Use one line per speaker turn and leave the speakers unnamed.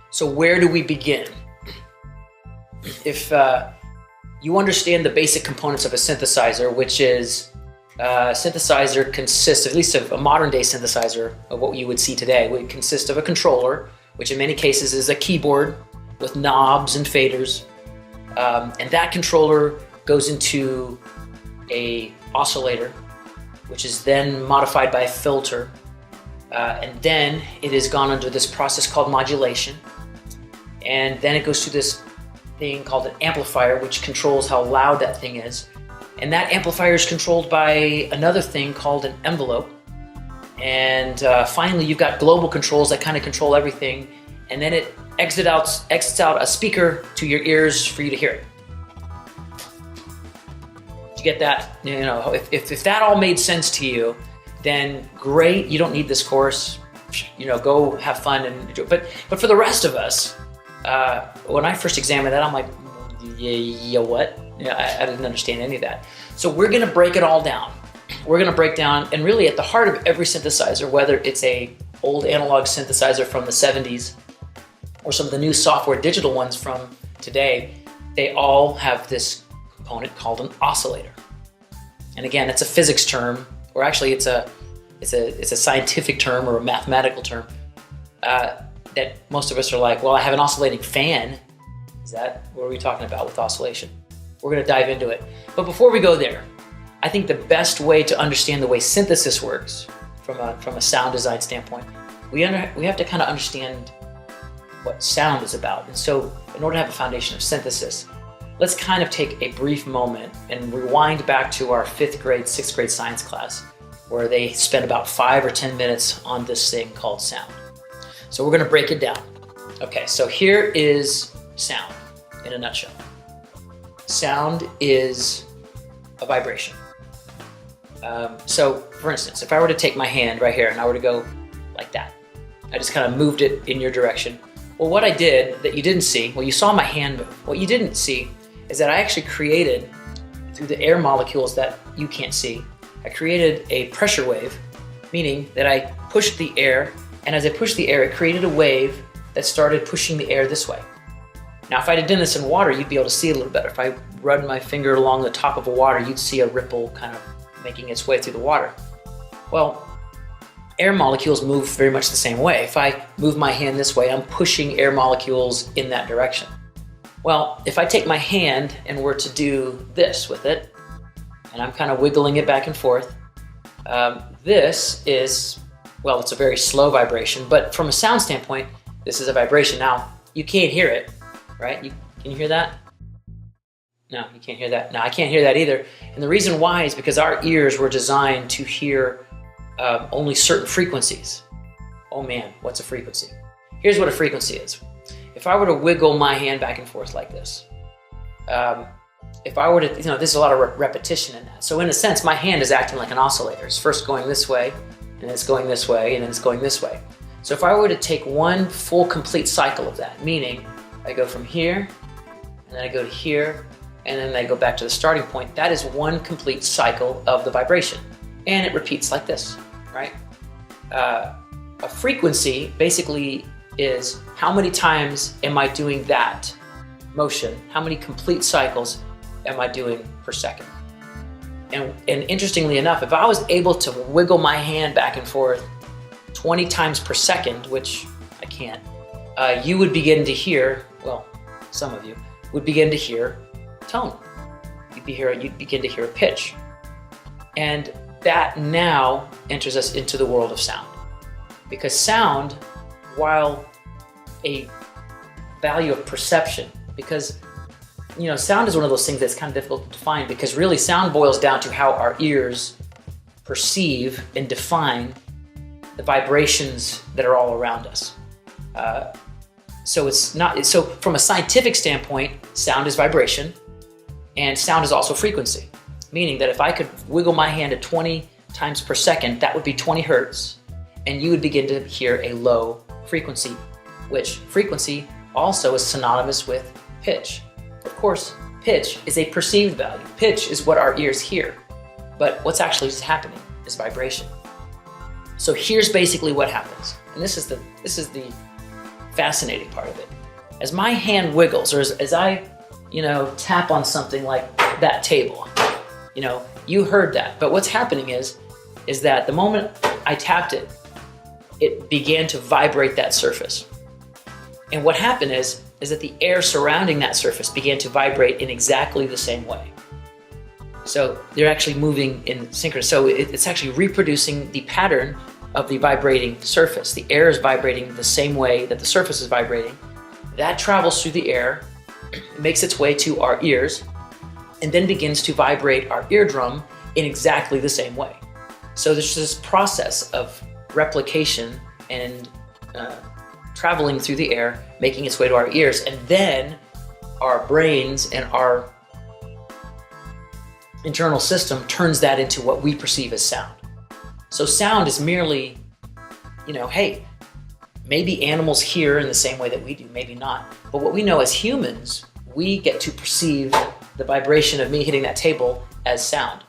So where do we begin? If you understand the basic components of a synthesizer, which is a synthesizer consists, at least of a modern day synthesizer, of what you would see today, would consist of a controller, which in many cases is a keyboard with knobs and faders. And that controller goes into a oscillator, which is then modified by a filter. And then it has gone under this process called modulation. And then it goes through this thing called an amplifier, which controls how loud that thing is. And that amplifier is controlled by another thing called an envelope. And finally, you've got global controls that kind of control everything. And then it exits out a speaker to your ears for you to hear it. Did you get that? You know, if that all made sense to you, then great. You don't need this course. You know, go have fun and do it. But for the rest of us, when I first examined that, I'm like, yeah, what? Yeah, I didn't understand any of that. So we're gonna break it all down. We're gonna break down, and really at the heart of every synthesizer, whether it's a old analog synthesizer from the 70s or some of the new software digital ones from today, they all have this component called an oscillator. And again, it's a physics term, or actually it's a scientific term or a mathematical term that most of us are like, well, I have an oscillating fan. Is that what are we talking about with oscillation? We're going to dive into it. But before we go there, I think the best way to understand the way synthesis works from a sound design standpoint, we have to kind of understand what sound is about. And so in order to have a foundation of synthesis, let's kind of take a brief moment and rewind back to our 5th grade, 6th grade science class, where they spent about 5 or 10 minutes on this thing called sound. So we're going to break it down. Okay, so here is sound in a nutshell. Sound is a vibration. So for instance, if I were to take my hand right here and I were to go like that, I just kind of moved it in your direction. Well, what I did that you didn't see, well, you saw my hand move. What you didn't see is that I actually created, through the air molecules that you can't see, I created a pressure wave, meaning that I pushed the air, and as I pushed the air, it created a wave that started pushing the air this way. Now, if I had done this in water, you'd be able to see a little better. If I run my finger along the top of the water, you'd see a ripple kind of making its way through the water. Well, air molecules move very much the same way. If I move my hand this way, I'm pushing air molecules in that direction. Well, if I take my hand and were to do this with it, and I'm kind of wiggling it back and forth, this is, well, it's a very slow vibration, but from a sound standpoint, this is a vibration. Now, you can't hear it, right? Can you hear that? No, you can't hear that. No, I can't hear that either. And the reason why is because our ears were designed to hear only certain frequencies. Oh man, what's a frequency? Here's what a frequency is. If I were to wiggle my hand back and forth like this, if I were to, there's a lot of repetition in that. So in a sense, my hand is acting like an oscillator. It's first going this way, and it's going this way, and then it's going this way. So if I were to take one full complete cycle of that, meaning I go from here, and then I go to here, and then I go back to the starting point, that is one complete cycle of the vibration. And it repeats like this, right? A frequency basically is how many times am I doing that motion? How many complete cycles am I doing per second? And interestingly enough, if I was able to wiggle my hand back and forth 20 times per second, which I can't, you would begin to hear, well, some of you would begin to hear tone. You'd begin to hear a pitch. And that now enters us into the world of sound. Because sound, while a value of perception, because sound is one of those things that's kind of difficult to define, because really sound boils down to how our ears perceive and define the vibrations that are all around us. So from a scientific standpoint, sound is vibration, and sound is also frequency, meaning that if I could wiggle my hand at 20 times per second, that would be 20 hertz, and you would begin to hear a low frequency, which frequency also is synonymous with pitch. Of course, pitch is a perceived value. Pitch is what our ears hear, but what's actually happening is vibration. So here's basically what happens, and this is the fascinating part of it. As my hand wiggles, or as I, tap on something like that table, you heard that. But what's happening is that the moment I tapped it, it began to vibrate that surface. And what happened is that the air surrounding that surface began to vibrate in exactly the same way. So they're actually moving in synchronous. So it's actually reproducing the pattern of the vibrating surface. The air is vibrating the same way that the surface is vibrating. That travels through the air, makes its way to our ears, and then begins to vibrate our eardrum in exactly the same way. So there's this process of replication and traveling through the air, making its way to our ears, and then our brains and our internal system turns that into what we perceive as sound. So sound is merely, hey, maybe animals hear in the same way that we do, maybe not. But what we know as humans, we get to perceive the vibration of me hitting that table as sound.